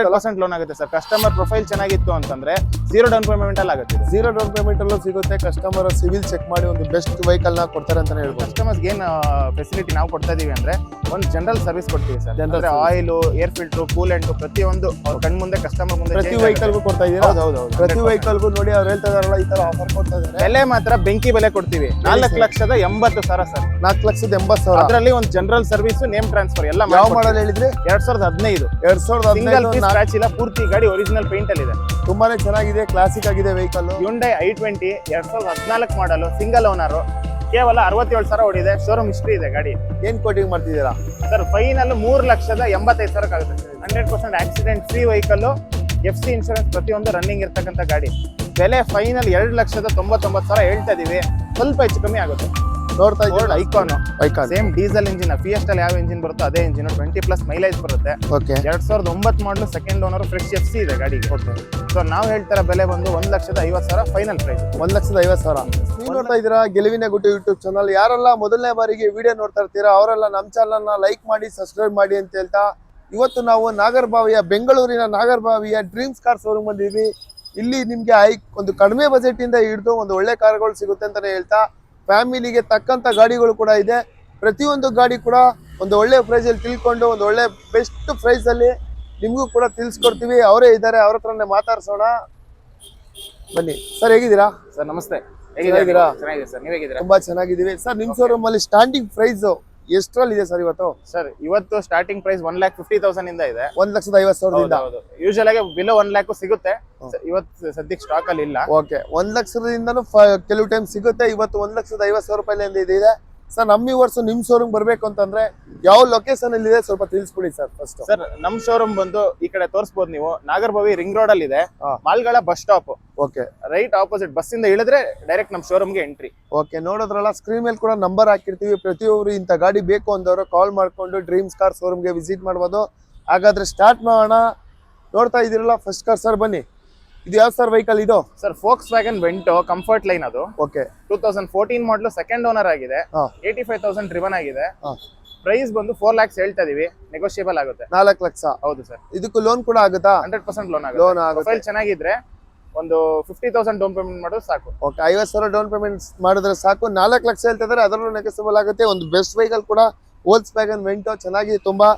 100% loan ಆಗುತ್ತೆ sir. Customer profile ಚೆನ್ನಾಗಿತ್ತು ಅಂತಂದ್ರೆ 0 ಡೌನ್ ಪೇಮೆಂಟ್ ಅಲ್ಲಿ ಆಗುತ್ತೆ. 0 ಡೌನ್ ಪೇಮೆಂಟ್ ಅಲ್ಲೂ ಸಿಗುತ್ತೆ. ಕಸ್ಟಮರ್ ಸಿವಿಲ್ ಚೆಕ್ ಮಾಡಿ ಒಂದು ಬೆಸ್ಟ್ ವೆಹಿಕಲ್ ನ ಕೊಡ್ತಾರೆ ಅಂತಾನೆ ಹೇಳ್ಬೋದು. ಕಸ್ಟಮರ್ಸ್ ಏನ್ ಫೆಸಿಲಿಟಿ ನಾವು ಕೊಡ್ತಾ ಇದೀವಿ ಅಂದ್ರೆ ಒಂದು ಜನರಲ್ ಸರ್ವಿಸ್ ಕೊಡ್ತೀವಿ ಸರ್. ಅಂದ್ರೆ ಆಯಿಲ್, ಏರ್ ಫಿಲ್ಟರ್, ಕೂಲೆಂಟ್ ಪ್ರತಿಯೊಂದು ಅವ್ರ ಕಣ್ ಮುಂದೆ ಕಸ್ಟಮರ್ ಮುಂದೆ ಪ್ರತಿ ವೆಹಿಕಲ್ಗೂ ಕೊಡ್ತಾ ಇದೀರಾ? ಹೌದು. ಪ್ರತಿ ವೆಹಿಕಲ್ಗೂ ನೋಡಿ ಅವ್ರು ಹೇಳ್ತಾ ಇದಾರಲ್ಲ ಈ ತರ ಆಫರ್ ಕೊಡ್ತಾ ಇದ್ದಾರೆ. ಬೆಲೆ ಮಾತ್ರ ಬೆಂಕಿ ಬೆಲೆ ಕೊಡ್ತೀವಿ. 4,80,000 ಸರ್. 4,80,000. ಅದರಲ್ಲಿ ಒಂದು ಜನರಲ್ ಸರ್ವಿಸ್, ನೇಮ್ ಟ್ರಾನ್ಸ್ಫರ್ ಎಲ್ಲ. ಯಾವ ಮಾಡಲ್ ಹೇಳಿದ್ರಿ? 2015 ಸಿಂಗಲ್ ಪೀಸ್ ಸ್ಕ್ರಾಚ್ ಇಲ್ಲ, ಪೂರ್ತಿ ಗಾಡಿ ಒರಿಜಿನಲ್ ಪೇಂಟ್ ಅಲ್ಲಿ ಇದೆ. ತುಂಬಾನೇ ಚೆನ್ನಾಗಿದೆ, ಕ್ಲಾಸಿಕ್ ಆಗಿದೆ ವೆಹಿಕಲ್. Hyundai i20 2014 ಮಾಡಲ್, ಸಿಂಗಲ್ ಓನರ್, ಕೇವಲ 67,000 ಓಡಿದೆ. ಶೋರೂಮ್ ಹಿಸ್ಟ್ರಿ ಇದೆ ಗಾಡಿ. ಏನ್ ಕೋಟಿಂಗ್ ಮಾಡ್ತಿದ್ದೀರಾ ಸರ್? ಫೈನಲ್ 3,85,000 ಆಗುತ್ತೆ. 100% accident free vehicle, FC insurance ಪ್ರತಿಯೊಂದು ರನ್ನಿಂಗ್ ಇರ್ತಕ್ಕಂಥ ಗಾಡಿ. ಬೆಲೆ ಫೈನಲ್ 2,99,000 ಹೇಳ್ತಾ ಇದೀವಿ. ಸ್ವಲ್ಪ ಹೆಚ್ಚು ಕಮ್ಮಿ ಆಗುತ್ತೆ. ನೋಡ್ತಾ ಇದ್ದೀರಾ? Ikon same diesel engine. ಫಿಯೆಸ್ಟಲ್ಲಿ ಯಾವ ಇಂಜಿನ್ ಬರುತ್ತೋ ಅದೇ ಇಂಜಿನ್. 20+ ಮೈಲೇಜ್ ಬರುತ್ತೆ. 2009 ಮಾಡಲು, ಸೆಕೆಂಡ್ ಓನರ್, ಫ್ರೆಶ್ FC ಇದೆ ಗಾಡಿಗೆ. ಸೊ ನಾವು ಹೇಳ್ತಾರ ಬೆಲೆ ಬಂದು 1,50,000 ಫೈನಲ್ ಪ್ರೈಸ್. 1,50,000. ನೀವು ನೋಡ್ತಾ ಇದ್ದೀರಾ ಗೆಲುವಿನ ಗುಟ್ಟು ಯೂಟ್ಯೂಬ್ ಚಾನಲ್. ಯಾರೆಲ್ಲ ಮೊದಲನೇ ಬಾರಿಗೆ ವಿಡಿಯೋ ನೋಡ್ತಾ ಇರ್ತೀರಾ ಅವರೆಲ್ಲ ನಮ್ಮ ಚಾನಲ್ ನ ಲೈಕ್ ಮಾಡಿ, ಸಬ್ಸ್ಕ್ರೈಬ್ ಮಾಡಿ ಅಂತ ಹೇಳ್ತಾ, ಇವತ್ತು ನಾವು ನಾಗರಬಾವಿಯ, ಬೆಂಗಳೂರಿನ ನಾಗರಬಾವಿಯ ಡ್ರೀಮ್ಸ್ ಕಾರ್ ಶೋರೂಮ್ ಬಂದಿದ್ವಿ. ಇಲ್ಲಿ ನಿಮ್ಗೆ ಒಂದು ಕಡಿಮೆ ಬಜೆಟ್ ಇಂದ ಹಿಡಿದು ಒಂದು ಒಳ್ಳೆ ಕಾರ್ಗಳು ಸಿಗುತ್ತೆ ಅಂತಾನೆ ಹೇಳ್ತಾ, ಫ್ಯಾಮಿಲಿಗೆ ತಕ್ಕಂತ ಗಾಡಿಗಳು ಕೂಡ ಇದೆ. ಪ್ರತಿಯೊಂದು ಗಾಡಿ ಕೂಡ ಒಂದು ಒಳ್ಳೆ ಪ್ರೈಸ್ ಅಲ್ಲಿ ತಿಳ್ಕೊಂಡು ಒಂದು ಒಳ್ಳೆ ಬೆಸ್ಟ್ ಪ್ರೈಸ್ ಅಲ್ಲಿ ನಿಮ್ಗೂ ಕೂಡ ತಿಳಿಸ್ಕೊಡ್ತೀವಿ. ಅವರೇ ಇದ್ದಾರೆ, ಅವ್ರ ಹತ್ರನೇ ಮಾತಾಡ್ಸೋಣ ಬನ್ನಿ. ಸರ್ ಹೇಗಿದ್ದೀರಾ? ಸರ್ ನಮಸ್ತೆ. ಹೇಗಿದ್ದೀರಾ? ಚೆನ್ನಾಗಿದೆ ಸರ್, ನೀವು ಹೇಗಿದ್ದೀರಾ? ತುಂಬಾ ಚೆನ್ನಾಗಿದ್ದೀವಿ ಸರ್. ನಿಮ್ ಶೋರೂಮ್ ಅಲ್ಲಿ ಸ್ಟಾರ್ಟಿಂಗ್ ಪ್ರೈಸ್ ಎಷ್ಟ್ರಲ್ಲಿ ಇದೆ ಸರ್ ಇವತ್ತು? ಸರ್ ಇವತ್ತು ಸ್ಟಾರ್ಟಿಂಗ್ ಪ್ರೈಸ್ 1,50,000 ಇಂದ ಇದೆ. 1,50,000. ಯೂಶಲ್ ಆಗಿ ಬಿಲೋ 1 lakh ಸಿಗುತ್ತೆ. ಇವತ್ತು ಸದ್ಯಕ್ಕೆ ಸ್ಟಾಕ್ ಅಲ್ಲಿ ಇಲ್ಲ. ಓಕೆ, 1,00,000 ಕೆಲವು ಟೈಮ್ ಸಿಗುತ್ತೆ. ಇವತ್ತು 1,50,000 ರೂಪಾಯಿಲಿಂದ ಇದೆ ಸರ್. ನಮ್ಮ ಈ ವರ್ಷ ನಿಮ್ ಶೋರೂಮ್ ಬರ್ಬೇಕು ಅಂತಂದ್ರೆ ಯಾವ ಲೊಕೇಶನ್ ಅಲ್ಲಿ ಇದೆ ಸ್ವಲ್ಪ ತಿಳಿಸ್ಕೊಡಿ ಸರ್. ಫಸ್ಟ್ ಸರ್ ನಮ್ ಶೋರೂಮ್ ಬಂದು ಈ ಕಡೆ ತೋರಿಸಬಹುದು ನೀವು. ನಾಗರಬಾವಿ ರಿಂಗ್ ರೋಡ್ ಅಲ್ಲಿ ಇದೆ. ಮಾಲ್ಗಳ bus stop. Okay, right opposite bus ಇಂದ ಇಳಿದ್ರೆ ಡೈರೆಕ್ಟ್ ನಮ್ ಶೋರೂಮ್ ಗೆ ಎಂಟ್ರಿ. ಓಕೆ, ನೋಡೋದ್ರಲ್ಲ ಸ್ಕ್ರೀನ್ ಮೇಲೆ ಕೂಡ ನಂಬರ್ ಹಾಕಿರ್ತೀವಿ. ಪ್ರತಿಯೊಬ್ಬರು ಇಂಥ ಗಾಡಿ ಬೇಕು ಅಂದವರು ಕಾಲ್ ಮಾಡ್ಕೊಂಡು ಡ್ರೀಮ್ಸ್ ಕಾರ್ ಶೋರೂಮ್ ಗೆ ವಿಸಿಟ್ ಮಾಡ್ಬೋದು. ಹಾಗಾದ್ರೆ ಸ್ಟಾರ್ಟ್ ಮಾಡೋಣ. ನೋಡ್ತಾ ಇದೀರಲ್ಲ ಫಸ್ಟ್ ಕಾರ್ ಸರ್, ಬನ್ನಿ. ಇದು ಯಾವ ಸರ್ ವೆಹಿಕಲ್ ಇದು? Sir Volkswagen Vento comfort line. ಅದು ಓಕೆ, 2014 ಮಾಡಲು, ಸೆಕೆಂಡ್ ಓನರ್ ಆಗಿದೆ. 85,000 ಡ್ರಿವನ್ ಆಗಿದೆ. ಪ್ರೈಸ್ ಬಂದು 4 lakhs ಹೇಳ್ತಾ ಇದೀವಿ. ನೆಗೋಷಿಯಬಲ್ ಆಗುತ್ತೆ. 4 ಲಕ್ಷ. ಹೌದು ಸರ್. ಇದಕ್ಕೂ ಲೋನ್ ಕೂಡ ಆಗುತ್ತಾ? 100% ಲೋನ್ ಲೋನ್ ಆಗುತ್ತೆ. ಪ್ರೊಫೈಲ್ ಚೆನ್ನಾಗಿದ್ರೆ ಒಂದು 50,000 ಡೌನ್ ಪೇಮೆಂಟ್ ಮಾಡೋದು ಸಾಕು. ಓಕೆ, 50,000 ಡೌನ್ ಪೇಮೆಂಟ್ ಮಾಡಿದ್ರೆ ಸಾಕು. 4 ಲಕ್ಷ ಹೇಳ್ತಿದ್ರೆ ಅದರಲ್ಲೂ ನೆಗೆಸಬಲ್ ಆಗುತ್ತೆ. ಒಂದು ಬೆಸ್ಟ್ ವೆಹಿಕಲ್ ಕೂಡ Volkswagen Vento ಚೆನ್ನಾಗಿದೆ. ತುಂಬಾ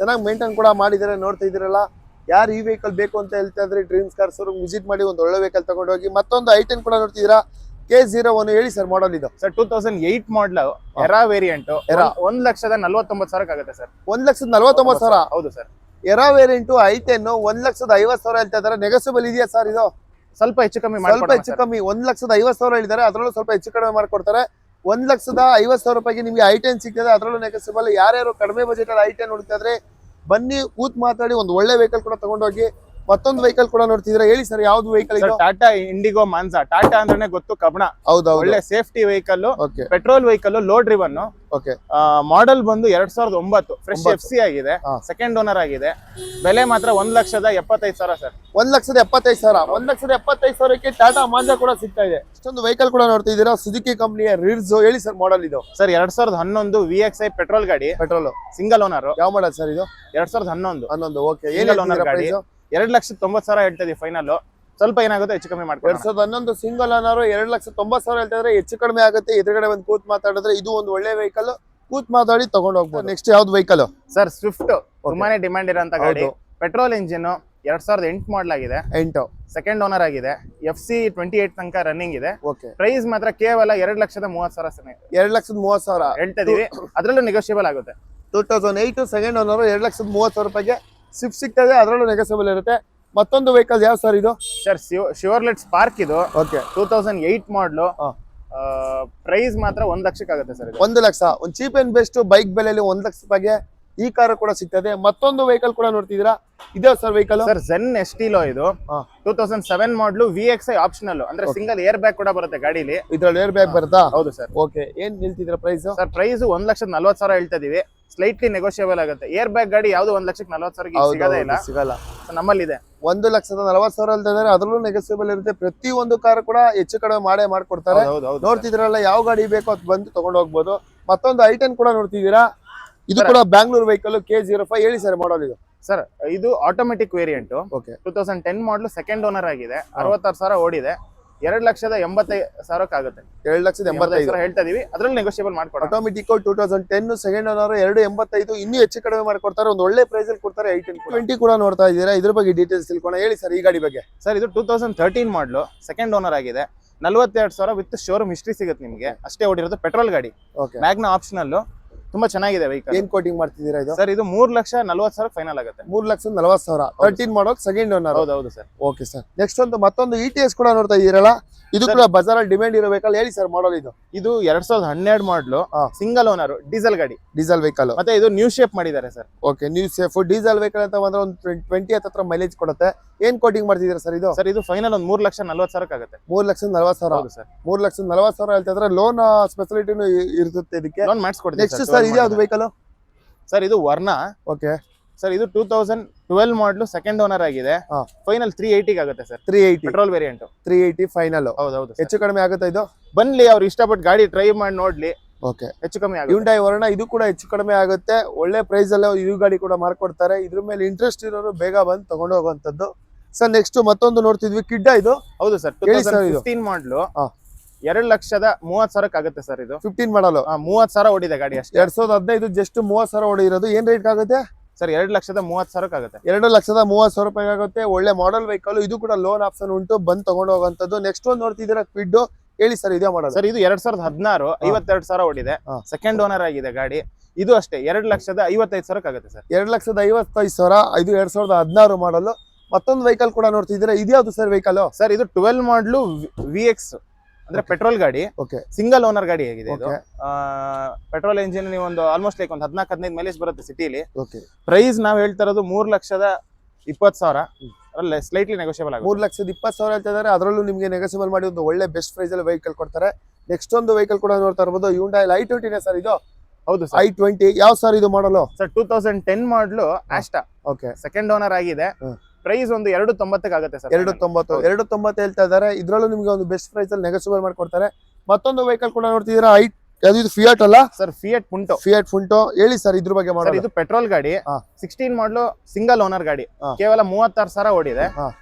ಚೆನ್ನಾಗಿ ಮೇಂಟೈನ್ ಕೂಡ ಮಾಡಿದ್ದಾರೆ. ನೋಡ್ತಾ ಇದ್ದೀರಲ್ಲ, ಯಾರು ಈ ವೆಹಿಕಲ್ ಬೇಕು ಅಂತ ಹೇಳ್ತಾ ಇದ್ರೆ ಡ್ರೀಮ್ಸ್ ಕಾರ್ ಶೋರೂಮ್ ವಿಸಿಟ್ ಮಾಡಿ ಒಂದು ಒಳ್ಳೆ ವೆಹಿಕಲ್ ತಗೊಂಡು ಹೋಗಿ. ಮತ್ತೊಂದು i10 ಕೂಡ ನೋಡ್ತಿದ್ದೀರಾ, K01. ಹೇಳಿ ಸರ್ ಮಾಡಲ್ ಇದು? ಸರ್ 2008 ಮಾಡಲ್, ಎರಾ ವೇರಿಯಂಟ್. 1,49,000 ಆಗುತ್ತೆ ಸರ್. 1,49,000. ಹೌದು ಸರ್. ಎರಾ ವೇರಿಯಂಟ್ i10 1,50,000 ಹೇಳ್ತಾ ಇದ್ದಾರೆ. ನೆಗೋಸಿಬಲ್ ಇದೆಯಾ ಸರ್ ಇದು? ಸ್ವಲ್ಪ ಹೆಚ್ಚು ಕಮ್ಮಿ, ಸ್ವಲ್ಪ ಹೆಚ್ಚು ಕಮ್ಮಿ. 1,50,000 ಹೇಳಿದ್ದಾರೆ, ಅದರಲ್ಲೂ ಸ್ವಲ್ಪ ಹೆಚ್ಚು ಕಡಿಮೆ ಮಾಡ್ಕೊಡ್ತಾರೆ. 1,50,000 ರೂಪಾಯಿಗೆ ನಿಮಗೆ i10 ಸಿಗ್ತದೆ, ಅದರಲ್ಲೂ ನೆಗೋಸಿಬಲ್. ಯಾರ್ಯಾರು ಕಡಿಮೆ ಬಜೆಟ್ ಅಲ್ಲಿ i10 ಹುಡುಕ್ತಾ ಇದ್ರೆ ಬನ್ನಿ, ಕೂತ್ ಮಾತಾಡಿ ಒಂದು ಒಳ್ಳೆ ವೆಹಿಕಲ್ ಕೂಡ ತಗೊಂಡೋಗಿ. ಮತ್ತೊಂದು ವೆಹಿಕಲ್ ಕೂಡ ನೋಡ್ತಿದ್ರೆ, ಹೇಳಿ ಸರ್ ಯಾವ್ದು ವೆಹಿಕಲ್ ಇದು? ಟಾಟಾ ಇಂಡಿಗೋ ಮಾನ್ಸಾ. ಟಾಟಾ ಅಂದ್ರೆ ಗೊತ್ತು, ಕಬ್ಬಣ. ಹೌದಾ? ಒಳ್ಳೆ safety vehicle, petrol vehicle, low driven. Okay, model ಬಂದು 2009 ಫ್ರೆಶ್ FC ಆಗಿದೆ. ಸೆಕೆಂಡ್ ಓನರ್ ಆಗಿದೆ. ಬೆಲೆ ಮಾತ್ರ 1,75,000 ಸರ್. 1,75,000. 1,75,000ಕ್ಕೆ ಟಾಟಾ ಮಾಂಜಾ ಕೂಡ ಸಿಗ್ತಾ ಇದೆ. ಇಷ್ಟೊಂದು ವೆಹಿಕಲ್ ಕೂಡ ನೋಡ್ತಿದ್ದೀರಾ, ಸುಜುಕಿ ಕಂಪನಿಯ ರಿಡ್ಜ್. ಹೇಳಿ ಸರ್ ಮಾಡಲ್ ಇದು? ಸರ್ 2011 VXI ಪೆಟ್ರೋಲ್ ಗಾಡಿ. Petrol, single owner. ಯಾವ ಮಾಡಲ್ ಸರ್ ಇದು? 2011. ಓಕೆ, ಸಿಂಗಲ್ ಓನರ್ ಗಾಡಿ. 2,90,000 ಹೇಳ್ತಾ ಇದೀವಿ ಫೈನಲ್. ಸ್ವಲ್ಪ ಏನಾಗುತ್ತೆ ಹೆಚ್ಚು ಕಮ್ಮಿ ಮಾಡ್ತಾರೆ. 2011 ಸಿಂಗಲ್ ಓನರ್ 2,90,000 ಹೇಳ್ತಾ ಇದ್ರೆ ಹೆಚ್ಚು ಕಡಿಮೆ ಆಗುತ್ತೆ. ಎದುರುಗಡೆ ಒಂದು ಕೂತ್ ಮಾತಾಡಿದ್ರೆ ಇದು ಒಂದು ಒಳ್ಳೆ ವೆಹಿಕಲ್. ಕೂತ್ ಮಾತಾಡಿ ತಗೊಂಡು ಹೋಗ್ಬೋದು. ನೆಕ್ಸ್ಟ್ ಯಾವ್ದು ವೆಹಿಕಲ್? Sir Swift. ತುಂಬಾನೇ ಡಿಮ್ಯಾಂಡ್ ಇರೋಂತ ಗಾಡಿ. ಪೆಟ್ರೋಲ್ ಇಂಜಿನ್, 2008 ಮಾಡಲ್ ಆಗಿದೆ. 8 ಸೆಕೆಂಡ್ ಓನರ್ ಆಗಿದೆ. FC 28 ತನಕ ರನ್ನಿಂಗ್ ಇದೆ. ಓಕೆ, ಪ್ರೈಸ್ ಮಾತ್ರ ಕೇವಲ 2,30,000 2,30,000 ಹೇಳ್ತಾ ಇದೀವಿ. ಅದರಲ್ಲೂ ನೆಗೋಷಿಯಬಲ್ ಆಗುತ್ತೆ. 2008 ಸೆಕೆಂಡ್ ಓನರ್ 2,30,000 ರೂಪಾಯಿಗೆ ಸ್ವಿಫ್ಟ್ ಸಿಗ್ತದೆ, ಅದರಲ್ಲೂ ನೆಗೋಸಿಬಲ್ ಇರುತ್ತೆ. ಮತ್ತೊಂದು ವೆಹಿಕಲ್ ಯಾವ ಸರ್ ಇದು? ಸರ್ ಶಿವರ್ಲೆಟ್ ಸ್ಪಾರ್ಕ್ ಇದು. ಓಕೆ, 2008 ಮಾಡಲು. ಪ್ರೈಸ್ ಮಾತ್ರ 1 ಲಕ್ಷಕ್ಕೆ ಆಗುತ್ತೆ ಸರ್. 1 ಲಕ್ಷ. ಒಂದು ಚೀಪ್ ಅಂಡ್ ಬೆಸ್ಟ್ ಬೈಕ್ ಬೆಲೆಯಲ್ಲಿ 1 ಲಕ್ಷ ರೂಪಾಯಿಗೆ ಈ ಕಾರ್ ಕೂಡ ಸಿಗ್ತದೆ. ಮತ್ತೊಂದು ವೆಹಿಕಲ್ ಕೂಡ ನೋಡ್ತಿದ್ದೀರಾ, ಇದೇ sir vehicle? Sir Zen Estilo ಇದು. 2007 ಮಾಡಲು, VXI ಆಪ್ಷನಲ್. ಅಂದ್ರೆ ಸಿಂಗಲ್ ಏರ್ ಬ್ಯಾಗ್ ಕೂಡ ಬರುತ್ತೆ ಗಾಡಿಲಿ. ಇದ್ರಲ್ಲಿ ಏರ್ ಬ್ಯಾಗ್ ಬರುತ್ತಾ? ಹೌದು ಸರ್. ಓಕೆ, ಏನ್ ಹೇಳ್ತಿದ್ರ ಪ್ರೈಸ್? ಸರ್ ಪ್ರೈಸ್ 1,40,000 ಹೇಳ್ತಾ ಇದೀವಿ. ಸ್ಲೈಟ್ಲಿ ನೆಗೋಷಿಯಬಲ್ ಆಗುತ್ತೆ. ಏರ್ ಬ್ಯಾಗ್ ಗಾಡಿ ಯಾವ್ದು 1,40,000 ಸಿಗದೇ ಇಲ್ಲ, ಸಿಗಲ್ಲ. ನಮ್ಮಲ್ಲಿ ಇದೆ. 1,40,000 ಹೇಳ್ತಿದ್ದಾರೆ, ಅದರಲ್ಲೂ ನೆಗೋಸಿಯಬಲ್ ಇರುತ್ತೆ. ಪ್ರತಿ ಒಂದು ಕಾರ್ ಕೂಡ ಹೆಚ್ಚು ಕಡಿಮೆ ಮಾಡೇ ಮಾಡ್ಕೊಡ್ತಾರೆ. ನೋಡ್ತಿದ್ರಲ್ಲ, ಯಾವ ಗಾಡಿ ಬೇಕೋ ಅದು ಬಂದು ತಗೊಂಡು ಹೋಗ್ಬೋದು. ಮತ್ತೊಂದು i10 ಕೂಡ ನೋಡ್ತಿದ್ದೀರಾ, ಇದು ಕೂಡ ಬ್ಯಾಂಗ್ಳೂರ್ ವೆಹಿಕಲ್ K05. ಹೇಳಿ ಸರ್ ಮಾಡಲ್ ಇದು? ಸರ್ ಇದು ಆಟೋಮೆಟಿಕ್ ವೇರಿಯಂಟ್ ಓಕೆ 2010 ಮಾಡಲು ಸೆಕೆಂಡ್ ಓನರ್ ಆಗಿದೆ, 66,000 ಓಡಿದೆ, 2,85,000 ಆಗುತ್ತೆ. 2,85,000 ಹೇಳ್ತಾ ಇದೀವಿ, ಅದ್ರಲ್ಲಿ ನೆಗೋಷಿಯಬಲ್ ಮಾಡ್ಕೊಡೋಣ. ಆಟೋಮೆಟಿಕ್ 2010 ಸೆಕೆಂಡ್ ಓನರ್ 2,85 ಇನ್ನೂ ಹೆಚ್ಚು ಕಡಿಮೆ ಮಾಡ್ಕೊಡ್ತಾರೆ, ಒಂದು ಒಳ್ಳೆ ಪ್ರೈಸ್ ಅಲ್ಲಿ ಕೊಡ್ತಾರೆ. 20 ಕೂಡ ನೋಡ್ತಾ ಇದ್ದೀರಾ, ಇದ್ರ ಬಗ್ಗೆ ಡೀಟೇಲ್ಸ್ ತಿಳ್ಕೊಳ್ಳೋಣ. ಹೇಳಿ ಸರ್ ಈ ಗಾಡಿ ಬಗ್ಗೆ. ಸರ್ ಇದು 2013 ಮಾಡಲು ಸೆಕೆಂಡ್ ಓನರ್ ಆಗಿದೆ, 42,000 ವಿತ್ ಶೋರೂಮ್ ಹಿಸ್ಟ್ರಿ ಸಿಗುತ್ತೆ ನಿಮಗೆ. ಅಷ್ಟೇ ಓಡಿರೋದು, ಪೆಟ್ರೋಲ್ ಗಾಡಿ, ಓಕೆ ಮ್ಯಾಗ್ನಾ ಆಪ್ಷನಲ್, ತುಂಬಾ ಚೆನ್ನಾಗಿದೆ ವೆಹಿಕಲ್. ಏನ್ ಕೋಟಿಂಗ್ ಮಾಡ್ತಿದ್ದೀರಾ ಇದು? ಸರ್ ಇದು 3,40,000 ಫೈನಲ್ ಆಗುತ್ತೆ. 3,40,000 13 ಮಾಡಲ್ ಸೆಕೆಂಡ್ ಓನರ್. ಹೌದು ಸರ್. ಓಕೆ ಸರ್, ನೆಕ್ಸ್ಟ್ ಒಂದು ಮತ್ತೊಂದು ETS ಕೂಡ ನೋಡ್ತಾ ಇದ್ದೀರಲ್ಲ, ಇದು ಕೂಡ ಬಜಾರ್ ಅಲ್ಲಿ ಡಿಮ್ಯಾಂಡ್ ಇರೋ ವೆಹಿಕಲ್. ಹೇಳಿ ಸರ್ ಮಾಡಲ್ ಇದು. ಇದು 2012 ಮಾಡಲು ಸಿಂಗಲ್ ಓನರ್ ಡೀಸೆಲ್ ಗಾಡಿ, ಡೀಸೆಲ್ ವೆಹಿಕಲ್. ಮತ್ತೆ ಇದು ನ್ಯೂ ಶೇಪ್ ಮಾಡಿದ್ದಾರೆ sir. Okay, new safe diesel vehicle ಅಂತ ಬಂದ್ರೆ ಒಂದು 20 ಹತ್ರ ಮೈಲೇಜ್ ಕೊಡುತ್ತೆ. ಏನ್ ಕೋಟಿಂಗ್ ಮಾಡ್ತಿದ್ದೀರಾ ಸರ್ ಇದು? ಸರ್ ಇದು ಫೈನಲ್ ಒಂದು 3,40,000 ಆಗುತ್ತೆ. 3,40,000. ಹೌದು ಸರ್. 3,40,000 ಹೇಳ್ತಾ ಇದ್ರೆ ಲೋನ್ ಫೆಸಿಲಿಟಿನೂ ಇರುತ್ತೆ ಇದಕ್ಕೆ. ಲೋನ್ ಮಾಡಿಸ್ಕೊಡ್ತೀವಿ. ನೆಕ್ಸ್ಟ್ ಸರ್ ಇದು ಯಾವ್ದು ವೆಹಿಕಲ್? ಸರ್ ಇದು ವರ್ಣ. ಓಕೆ ಸರ್ ಇದು 2012 ಮಾಡಲು ಸೆಕೆಂಡ್ ಓನರ್ ಆಗಿದೆ, ಫೈನಲ್ 380 ಆಗುತ್ತೆ ಸರ್. 380 petrol variant, 380 final. ಹೌದು. ಹೆಚ್ಚು ಕಡಿಮೆ ಆಗುತ್ತೆ ಇದು? ಬನ್ನಿ, ಅವ್ರು ಇಷ್ಟಪಟ್ಟು ಗಾಡಿ ಟ್ರೈ ಮಾಡಿ ನೋಡ್ಲಿ, ಓಕೆ ಹೆಚ್ಚು ಕಮ್ಮಿ ಆಗುತ್ತೆ. ಹ್ಯುಂಡೈ ವರ್ಣ ಇದು ಕೂಡ ಹೆಚ್ಚು ಕಡಿಮೆ ಆಗುತ್ತೆ, ಒಳ್ಳೆ ಪ್ರೈಸ್ ಅಲ್ಲೇ ಇದು ಗಾಡಿ ಕೂಡ ಮಾಡ್ಕೊಡ್ತಾರೆ. ಇದ್ರ ಮೇಲೆ ಇಂಟ್ರೆಸ್ಟ್ ಇರೋರು ಬೇಗ ಬಂದು ತಗೊಂಡು ಹೋಗುವಂತದ್ದು. ಸರ್ ನೆಕ್ಸ್ಟ್ ಮತ್ತೊಂದು ನೋಡ್ತಿದ್ವಿ, ಕಿಡ್ಡ ಇದು. ಹೌದು ಸರ್, 2015 ಮಾಡಲು 2,30,000 ಆಗುತ್ತೆ ಸರ್. ಇದು 15 ಮಾಡಲು 30,000 ಓಡಿದೆ ಗಾಡಿ ಅಷ್ಟೇ. 2015 ಜಸ್ಟ್ 30,000 ಓಡಿರೋದು. ಏನ್ ರೇಟ್ ಆಗುತ್ತೆ ಸರ್? 2,30,000 ಆಗುತ್ತೆ. 2,30,000 ರೂಪಾಯಿ ಆಗುತ್ತೆ. ಒಳ್ಳೆ ಮಾಡೆಲ್ ವೆಹಿಕಲ್, ಇದು ಕೂಡ ಲೋನ್ ಆಪ್ಷನ್ ಉಂಟು, ಬಂದು ತಗೊಂಡು ಹೋಗುವಂತದ್ದು. ನೆಕ್ಸ್ಟ್ ಒಂದು ನೋಡ್ತಿದ್ದೀರಾ ಕ್ವಿಡ್. ಹೇಳಿ ಸರ್ ಇದೇ ಮಾಡಲ್. ಸರ್ ಇದು 2016 52,000 ಓಡಿದೆ, ಸೆಕೆಂಡ್ ಓನರ್ ಆಗಿದೆ ಗಾಡಿ. ಇದು ಅಷ್ಟೇ 2,55,000 ಆಗುತ್ತೆ ಸರ್. 2,55,000. ಇದು 2016 ಮಾಡಲ್. ಮತ್ತೊಂದು ವೆಹಿಕಲ್ ಕೂಡ ನೋಡ್ತಿದ್ದೀರಾ, ಇದ್ಯಾವ್ದು ಸರ್ ವೆಹಿಕಲ್? ಸರ್ ಇದು 12 ಮಾಡಲು VX ಅಂದ್ರೆ ಪೆಟ್ರೋಲ್ ಗಾಡಿ, ಓಕೆ ಸಿಂಗಲ್ ಓನರ್ ಗಾಡಿ ಆಗಿದೆ ಇದು. ಪೆಟ್ರೋಲ್ ಎಂಜಿನ್ ನೀವು ಒಂದು ಆಲ್ಮೋಸ್ಟ್ ಲೈಕ್ ಒಂದು 14-15 ಮೈಲೇಜ್ ಬರುತ್ತೆ ಸಿಟಿಲಿ. ಓಕೆ, ಪ್ರೈಸ್ ನಾವು ಹೇಳ್ತಾ ಇರೋದು 3,20,000, ಅಲ್ಲ ಸ್ಲೈಟ್ಲಿ ನೆಗೋಷಿಯಬಲ್ ಆಗುತ್ತೆ. 3,20,000 ಹೇಳ್ತಾ ಇದ್ದಾರೆ, ಅದರಲ್ಲೂ ನಿಮಗೆ ನೆಗೋಷಿಯಬಲ್ ಮಾಡಿ ಒಂದು ಒಳ್ಳೆ ಬೆಸ್ಟ್ ಪ್ರೈಸ್ ಅಲ್ಲಿ ವೆಹಿಕಲ್ ಕೊಡ್ತಾರೆ. ನೆಕ್ಸ್ಟ್ ಒಂದು ವೆಹಿಕಲ್ ಕೂಡ ನೋಡ್ತಾ ಇರ್ಬೋದು, Hyundai i20 ಸರ್ ಇದು. ಹೌದು ಸರ್, i20 ಯಾವ ಸರ್ ಇದು ಮಾಡಲು? ಸರ್ 2010 ಮಾಡಲು ಆಸ್ಟಾ, ಓಕೆ ಸೆಕೆಂಡ್ ಓನರ್ ಆಗಿದೆ. ಪ್ರೈಸ್ ಒಂದು 290 ಆಗುತ್ತೆ ಸರ್. 290 ಹೇಳ್ತಾ ಇದ್ದಾರೆ, ಇದ್ರಲ್ಲೂ ನಿಮ್ಗೆ ಒಂದು ಬೆಸ್ಟ್ ಪ್ರೈಸ್ ಅಲ್ಲಿ ನೆಗೋಷಿಯಬಲ್ ಮಾಡ್ಕೊಡ್ತಾರೆ. ಮತ್ತೊಂದು ವೆಹಿಕಲ್ ಕೂಡ ನೋಡ್ತಿದ್ದೀರಾ, ಇದು ಫಿಯಾಟ್ ಅಲ್ಲ ಸರ್? ಫಿಯಾಟ್ ಫುಂಟೋ. ಹೇಳಿ ಸರ್ ಇದ್ರ ಬಗ್ಗೆ ಸರ್. ಇದು ಪೆಟ್ರೋಲ್ ಗಾಡಿ, 16 ಮಾಡಲು ಸಿಂಗಲ್ ಓನರ್ ಗಾಡಿ, ಕೇವಲ 36,000 ಓಡಿದೆ.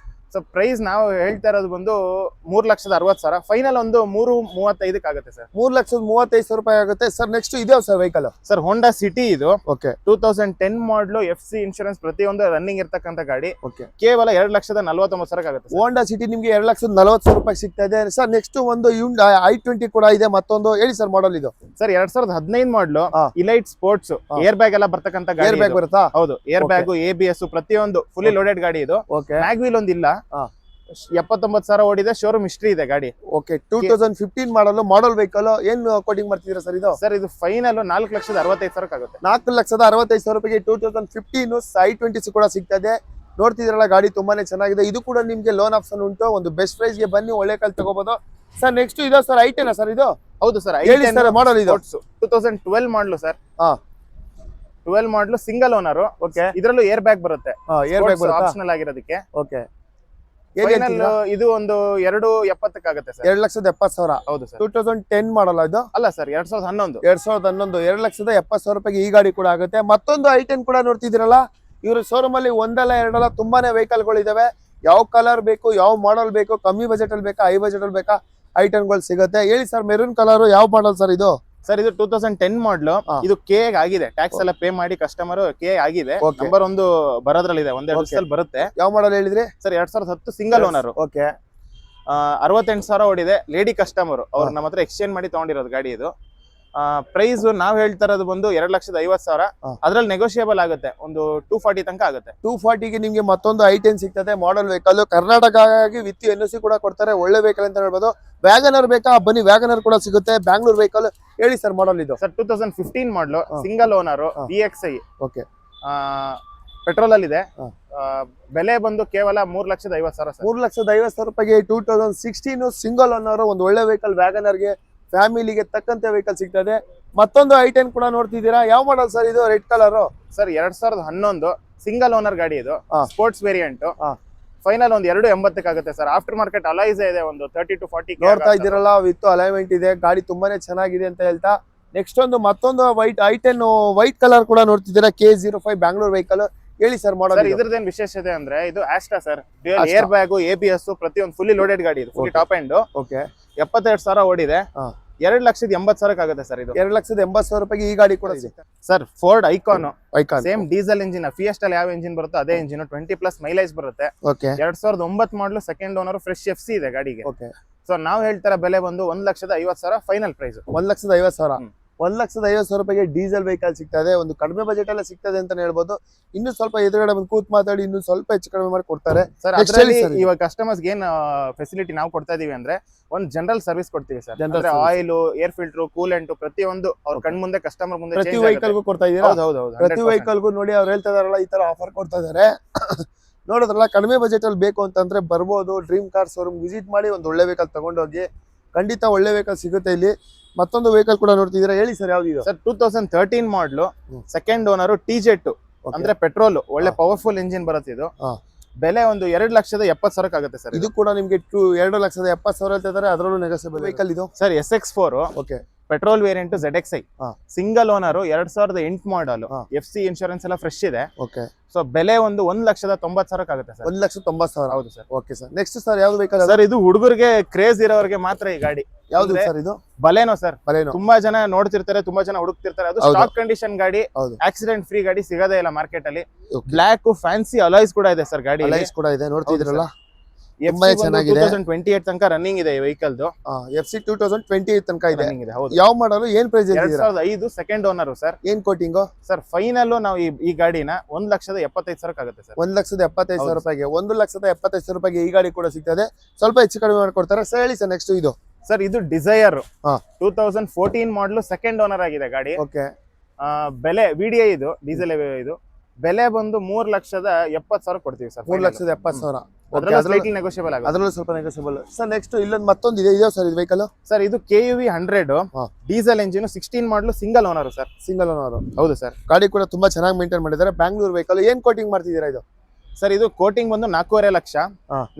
ಸೊ ಪ್ರೈಸ್ ನಾವು ಹೇಳ್ತಾ ಇರೋದು ಬಂದು 3,60,000, ಫೈನಲ್ ಒಂದು 3,35 ಆಗುತ್ತೆ ಸರ್. 3,35,000 ರೂಪಾಯಿ ಆಗುತ್ತೆ ಸರ್. ನೆಕ್ಸ್ಟ್ ಇದೇ sir vehicle? Sir Honda City ಇದು. ಓಕೆ, 2010 ಮಾಡಲು FC ಇನ್ಶೂರೆನ್ಸ್ ಪ್ರತಿಯೊಂದು ರನ್ನಿಂಗ್ ಇರ್ತಕ್ಕಂಥ ಗಾಡಿ. ಓಕೆ, ಕೇವಲ 2,49,000 ಆಗುತ್ತೆ. ಹೋಂಡಾ ಸಿಟಿ ನಿಮ್ಗೆ 2,40,000 ರೂಪಾಯಿ ಸಿಗ್ತಾ ಇದೆ ಸರ್. ನೆಕ್ಸ್ಟ್ ಒಂದು i20 ಕೂಡ ಇದೆ ಮತ್ತೊಂದು. ಹೇಳಿ ಸರ್ ಮಾಡಲ್ ಇದು? ಸರ್ 2015 ಮಾಡಲು ಇಲೈಟ್ ಸ್ಪೋರ್ಟ್ಸ್, ಏರ್ ಬ್ಯಾಗ್ ಎಲ್ಲ ಬರ್ತಕ್ಕಂಥ ಗಾಡಿ. ಏರ್ ಬ್ಯಾಗ್ ಬರುತ್ತಾ? ಹೌದು, ಏರ್ ಬ್ಯಾಗ್, ABS ಪ್ರತಿಯೊಂದು ಫುಲ್ಲಿ ಲೋಡೆಡ್ ಗಾಡಿ ಇದು. ಓಕೆ, ಮ್ಯಾಗ್ ವೀಲ್ ಒಂದಿಲ್ಲ. 79,000 ಓಡಿದೆ, ಶೋರೂಮ್ ಹಿಸ್ಟ್ರಿ ಇದೆ ಗಾಡಿ. ಓಕೆ, 2015 ಮಾಡಲ್ ವೆಹಿಕಲ್. ಏನ್ ಕೋಟಿಂಗ್ ಮಾಡ್ತಿದ್ದೀರಾ ಸರ್ ಇದು? ಸರ್ ಇದು ಫೈನಲ್ 4,65,000 ಆಗುತ್ತೆ. 4,65,000 ರೂಪಾಯಿಗೆ 2015 i20 ಕೂಡ ಸಿಗ್ತಾ ಇದೆ. ನೋಡ್ತಿದ್ರಲ್ಲ, ಗಾಡಿ ತುಂಬಾನೇ ಚೆನ್ನಾಗಿದೆ. ಇದು ಕೂಡ ನಿಮ್ಗೆ ಲೋನ್ ಆಪ್ಷನ್ ಉಂಟು. ಒಂದು ಬೆಸ್ಟ್ ಪ್ರೈಸ್ ಗೆ ಬನ್ನಿ, ಒಳ್ಳೆ ಕಾಲ್ ತಗೋಬಹುದು ಸರ್. ನೆಕ್ಸ್ಟ್ ಇದು ಸರ್ i10 ಸರ್ ಇದು? ಹೌದು ಸರ್, ಹೇಳಿ ಸರ್ ಮಾಡಲ್ ಇದು? 2012 ಮಾಡಲು ಸರ್. 12 ಮಾಡಲು ಸಿಂಗಲ್ ಓನರ್. ಓಕೆ, ಇದರಲ್ಲೂ ಏರ್ ಬ್ಯಾಗ್ ಬರುತ್ತೆ, ಏರ್ ಬ್ಯಾಗ್ ಬರುತ್ತೆ ಆಪ್ಷನಲ್ ಆಗಿರೋದಕ್ಕೆ. ಓಕೆ, ಇದು ಒಂದು 270 ಆಗುತ್ತೆ ಸರ್. 2,70,000. ಹೌದು ಸರ್. 2010 ಮಾಡಲ್ಲ ಇದು? ಅಲ್ಲ ಸರ್, 2011. 2,70,000 ರೂಪಾಯಿಗೆ ಈ ಗಾಡಿ ಕೂಡ ಆಗುತ್ತೆ. ಮತ್ತೊಂದು i10 ಕೂಡ ನೋಡ್ತಿದ್ದೀರಲ್ಲ, ಇವರು ಶೋರೂಮ್ ಅಲ್ಲಿ ಒಂದಲ್ಲ ಎರಡಲ್ಲ ತುಂಬಾನೇ ವೆಹಿಕಲ್ ಗಳು ಇದಾವೆ. ಯಾವ ಕಲರ್ ಬೇಕು, ಯಾವ ಮಾಡಲ್ ಬೇಕು, ಕಮ್ಮಿ ಬಜೆಟ್ ಅಲ್ಲಿ ಬೇಕಾ, ಹೈ ಬಜೆಟ್ ಅಲ್ಲಿ ಬೇಕಾ, i10 ಗಳು ಸಿಗುತ್ತೆ. ಹೇಳಿ ಸರ್ ಮೆರೂನ್ ಕಲರ್ ಯಾವ ಮಾಡಲ್ ಸರ್ ಇದು? ಸರ್ ಇದು 2010 ಮಾಡಲು. ಇದು ಕೆ ಆಗಿದೆ, ಟ್ಯಾಕ್ಸ್ ಎಲ್ಲ ಪೇ ಮಾಡಿ ಕಸ್ಟಮರ್ ಕೆ ಆಗಿದೆ. ನಂಬರ್ 1 ಬರೋದ್ರಲ್ಲಿದೆ, ಒಂದೆರಡು ದಿವಸದಲ್ಲಿ ಬರುತ್ತೆ. ಯಾವ ಮಾಡಲ್ ಹೇಳಿದ್ರಿ ಸರ್? 2010 single owner. ಓಕೆ, 68,000 ಓಡಿದೆ. ಲೇಡಿ ಕಸ್ಟಮರ್, ಅವ್ರು ನಮ್ಮ ಹತ್ರ ಎಕ್ಸ್ಚೇಂಜ್ ಮಾಡಿ ತಗೊಂಡಿರೋದು ಗಾಡಿ ಇದು. ಪ್ರೈಸ್ ನಾವ್ ಹೇಳ್ತಾ ಇರೋದು ಬಂದು 2,50,000. ಅದ್ರಲ್ಲಿ ನೆಗೋಷಿಯಬಲ್ ಆಗುತ್ತೆ, ಒಂದು 240 ತನಕ ಆಗುತ್ತೆ. 240ಗೆ ನಿಮ್ಗೆ ಮತ್ತೊಂದು i10 ಸಿಗ್ತದೆ, ಮಾಡಲ್ ವೆಹಿಕಲ್. ಕರ್ನಾಟಕ ಆಗಿ ವಿತ್ NOC ಕೂಡ ಕೊಡ್ತಾರೆ, ಒಳ್ಳೆ ವೆಹಿಕಲ್ ಅಂತ ಹೇಳ್ಬೋದು. ವ್ಯಾಗನರ್ ಬೇಕಾ? ಬನ್ನಿ, ವ್ಯಾಗನರ್ ಕೂಡ ಸಿಗುತ್ತೆ, ಬ್ಯಾಂಗ್ಳೂರ್ ವೆಹಿಕಲ್. ಹೇಳಿ ಸರ್ ಮಾಡಲ್ ಇದು? ಸರ್ 2015 ಮಾಡಲು single owner, VXI. Okay, petrol ಅಲ್ಲಿ ಇದೆ. ಬೆಲೆ ಬಂದು ಕೇವಲ 3,50,000 ಸರ್. 3,50,000 ರೂಪಾಯಿಗೆ 2016 ಸಿಂಗಲ್ ಓನರ್, ಒಂದು ಒಳ್ಳೆ ವೆಹಿಕಲ್. ವ್ಯಾಗನರ್ಗೆ ಫ್ಯಾಮಿಲಿಗೆ ತಕ್ಕಂತೆ ವೆಹಿಕಲ್ ಸಿಗ್ತದೆ. ಮತ್ತೊಂದು i10 ಕೂಡ ನೋಡ್ತಿದ್ದೀರಾ, ಯಾವ ಮಾಡಲ್ ಸರ್ ಇದು? Red colour sir. 2011 single owner ಗಾಡಿ ಇದು, ಸ್ಪೋರ್ಟ್ಸ್ ವೇರಿಯಂಟ್. ಫೈನಲ್ ಒಂದು 280 ಆಗುತ್ತೆ ಸರ್. ಆಫ್ಟರ್ ಮಾರ್ಕೆಟ್ ಅಲೈಸ್ ಇದೆ, ಒಂದು 30 to 40 ನೋಡ್ತಾ ಇದ್ದೀರಲ್ಲ, ವಿತ್ ಅಲೈನ್ಮೆಂಟ್ ಇದೆ. ಗಾಡಿ ತುಂಬಾನೇ ಚೆನ್ನಾಗಿದೆ ಅಂತ ಹೇಳ್ತಾ, ನೆಕ್ಸ್ಟ್ ಮತ್ತೊಂದು i10 ವೈಟ್ ಕಲರ್ ಕೂಡ ನೋಡ್ತಿದ್ದೀರಾ, K05 ಬ್ಯಾಂಗ್ಳೂರ್ ವೆಹಿಕಲ್. ಹೇಳಿ ಸರ್ ಮಾಡಲ್. ಸರ್ ಇದ್ರದ್ದೇನ್ ವಿಶೇಷತೆ ಅಂದ್ರೆ ಇದು Asta sir, air bag, ABS ಪ್ರತಿಯೊಂದು ಫುಲ್ಲಿ ಲೋಡೆಡ್ ಗಾಡಿ ಇದು, ಫುಲ್ಲಿ ಟಾಪ್ ಎಂಡ್. ಓಕೆ 72,000 ಓಡಿದೆ. 2,80,000 ಆಗುತ್ತೆ ಸರ್ ಇದು. 2,80,000 ರೂಪಾಯಿಗೆ ಈ ಗಾಡಿ ಕೂಡ ಇದೆ sir. Ford Ikon Ikon same diesel engine, ಫಿಯೆಸ್ಟಲ್ ಯಾವ ಇಂಜಿನ್ ಬರುತ್ತೋ ಅದೇ ಇಂಜಿನ್, 20+ ಮೈಲೇಜ್ ಬರುತ್ತೆ. ಓಕೆ 2009 ಮಾಡಲು, ಸೆಕೆಂಡ್ ಓನರ್, ಫ್ರೆಶ್ FC ಇದೆ ಗಾಡಿಗೆ. ಓಕೆ ಸೊ ನಾವು ಹೇಳ್ತಾರ ಬೆಲೆ ಬಂದು 1,50,000 ಫೈನಲ್ ಪ್ರೈಸ್. 1,50,000 1,50,000 ರೂಪಾಯಿಗೆ ಡೀಸೆಲ್ ವೆಹಿಕಲ್ ಸಿಗ್ತಾ ಇದೆ. ಒಂದು ಕಡಿಮೆ ಬಜೆಟ್ ಎಲ್ಲ ಸಿಗ್ತದೆ ಅಂತಾನೆ ಹೇಳ್ಬೋದು. ಇನ್ನು ಸ್ವಲ್ಪ ಎದುರುಗಡೆ ಬಂದು ಕೂತ್ ಮಾತಾಡಿ ಇನ್ನು ಸ್ವಲ್ಪ ಹೆಚ್ಚು ಕಡಿಮೆ ಮಾಡಿ ಕೊಡ್ತಾರೆ ಸರ್. ಅದರಲ್ಲಿ ಇವಾಗ ಕಸ್ಟಮರ್ಸ್ ಏನ್ ಫೆಸಿಲಿಟಿ ನಾವು ಕೊಡ್ತಾ ಇದೀವಿ ಅಂದ್ರೆ ಒಂದು ಜನರಲ್ ಸರ್ವಿಸ್ ಕೊಡ್ತೀವಿ ಸರ್. ಅಂದ್ರೆ ಆಯಿಲ್, ಏರ್ ಫಿಲ್ಟರ್, ಕೂಲೆಂಟ್ ಪ್ರತಿಯೊಂದು ಅವ್ರ ಕಣ್ ಮುಂದೆ, ಕಸ್ಟಮರ್ ಮುಂದೆ ಪ್ರತಿ ವೆಹಿಕಲ್ಗೂ ಕೊಡ್ತಾ ಇದೀರಾ? ಹೌದು. ಪ್ರತಿ ವೆಹಿಕಲ್ಗೂ ನೋಡಿ ಅವ್ರು ಹೇಳ್ತಾ ಇದಾರಲ್ಲ ಈ ತರ ಆಫರ್ ಕೊಡ್ತಾ ಇದಾರೆ. ನೋಡಿದ್ರಲ್ಲ, ಕಡಿಮೆ ಬಜೆಟ್ ಅಲ್ಲಿ ಬೇಕು ಅಂತಂದ್ರೆ ಬರ್ಬೋದು. ಡ್ರೀಮ್ ಕಾರ್ ಶೋರೂಮ್ ವಿಸಿಟ್ ಮಾಡಿ ಒಂದು ಒಳ್ಳೆ ವೆಹಿಕಲ್ ತಗೊಂಡೋಗಿ. ಖಂಡಿತ ಒಳ್ಳೆ ವೆಹಿಕಲ್ ಸಿಗುತ್ತೆ ಇಲ್ಲಿ. ಮತ್ತೊಂದು ವೆಹಿಕಲ್ ಕೂಡ ನೋಡ್ತಿದ್ದೀರಾ, ಹೇಳಿ ಸರ್ ಯಾವ್ದು ಇದು? ಸರ್ 2013 ಮಾಡಲು, ಸೆಕೆಂಡ್ ಓನರ್, TZ2 ಅಂದ್ರೆ ಪೆಟ್ರೋಲ್, ಒಳ್ಳೆ ಪವರ್ಫುಲ್ ಇಂಜಿನ್ ಬರುತ್ತೆ ಇದು. ಬೆಲೆ ಒಂದು 2,70,000 ಆಗುತ್ತೆ ಸರ್. ಇದು ಕೂಡ ನಿಮ್ಗೆ 2,70,000 ಹೇಳ್ತಿದ್ದಾರೆ, ಅದರಲ್ಲೂ ನೆಗೋಸಿಯಬಲ್ ವೆಹಿಕಲ್ ಇದು sir. SX4 okay petrol variant, ZXi single owner, 2008 ಮಾಡಲ್, FC ಇನ್ಶೂರೆನ್ಸ್ ಎಲ್ಲ ಫ್ರೆಶ್ ಇದೆ. ಓಕೆ ಸೊ ಬೆಲೆ ಒಂದು 1,90,000 ಆಗುತ್ತೆ ಸರ್. 1,90,000 ಹೌದು sir. Okay sir. Next sir ಯಾವ್ದು ವೆಹಿಕಲ್ ಸರ್? ಇದು ಹುಡುಗರಿಗೆ ಕ್ರೇಜ್ ಇರೋರಿಗೆ ಮಾತ್ರ ಈ ಗಾಡಿ. ಯಾವ್ದು ಸರ್ ಇದು? ಬಲೇನೋ ಸರ್. ಬಲೇನೋ ತುಂಬಾ ಜನ ನೋಡ್ತಿರ್ತಾರೆ, ತುಂಬಾ ಜನ ಹುಡುಕ್ತಿರ್ತಾರೆ. ಅದು ಸ್ಟಾಕ್ ಕಂಡೀಷನ್ ಗಾಡಿ, ಆಕ್ಸಿಡೆಂಟ್ ಫ್ರೀ ಗಾಡಿ ಸಿಗೋದೇ ಇಲ್ಲ ಮಾರ್ಕೆಟ್ ಅಲ್ಲಿ. ಬ್ಲಾಕ್ ಫ್ಯಾನ್ಸಿ ಅಲಾಯ್ಸ್ ಕೂಡ ಇದೆ ಸರ್ ಗಾಡಿ. ಅಲಾಯ್ಸ್ ಕೂಡ ಇದೆ, ನೋಡ್ತಿದ್ರಲ್ಲ. ತುಂಬಾ ಚೆನ್ನಾಗಿದೆ. 2028 ತನಕ ರನ್ನಿಂಗ್ ಇದೆ ಈ ವೆಹಿಕಲ್. FC 2028 ತನಕ ಇದೆ. ಹೌದು. ಯಾವ ಮಾಡಲು, ಏನ್ ಪ್ರೈಸ್? 2005 second owner sir. ಏನ್ ಕೋಟಿಂಗ್ ಸರ್? ಫೈನಲ್ ನಾವು ಈ ಗಾಡಿನ 1,75,000 ಆಗುತ್ತೆ ಸರ್. 1,75,000 ರೂಪಾಯಿಗೆ 1,75,000 ರೂಪಾಯಿಗೆ ಈ ಗಾಡಿ ಕೂಡ ಸಿಗ್ತದೆ. ಸ್ವಲ್ಪ ಹೆಚ್ಚು ಕಡಿಮೆ ಮಾಡ್ಕೊಡ್ತಾರೆ ಸರ್. ಹೇಳಿ ಸರ್ ನೆಕ್ಸ್ಟ್ ಇದು? ಸರ್ ಇದು ಡಿಸೈರ್ 2014 ಮಾಡಲು, ಸೆಕೆಂಡ್ ಓನರ್ ಆಗಿದೆ ಗಾಡಿ. ಓಕೆ ಬೆಲೆ VDI ಇದು, ಡೀಸೆಲ್ ಇದು. ಬೆಲೆ ಬಂದು 3,70,000 ಕೊಡ್ತೀವಿ ಸರ್. 3,70,000 ನೆಗೋಷಿಯಬಲ್ ಆಗುತ್ತೆ. ಅದರಲ್ಲೂ ಸ್ವಲ್ಪ ನೆಗೋಷಿಯಬಲ್ ಸರ್. ನೆಕ್ಸ್ಟ್ ಇಲ್ಲೊಂದು ಮತ್ತೊಂದು ಇದೆ, ಇದೆಯೋ ಸರ್ ಇದು ವೆಹಿಕಲ್? ಸರ್ ಇದು KUV 100 ಡೀಸೆಲ್ ಇಂಜಿನ್, 16 ಮಾಡಲು, single owner sir. Single owner. ಹೌದು ಸರ್. ಗಾಡಿ ಕೂಡ ತುಂಬಾ ಚೆನ್ನಾಗಿ ಮೇಂಟೈನ್ ಮಾಡಿದ್ದಾರೆ. ಬ್ಯಾಂಗ್ಳೂರ್ ವೆಹಿಕಲ್. ಏನ್ ಕೋಟಿಂಗ್ ಮಾಡ್ತಿದ್ದೀರಾ ಇದು? ಸರ್ ಇದು ಕೋಟಿಂಗ್ ಬಂದು 4.5 ಲಕ್ಷ,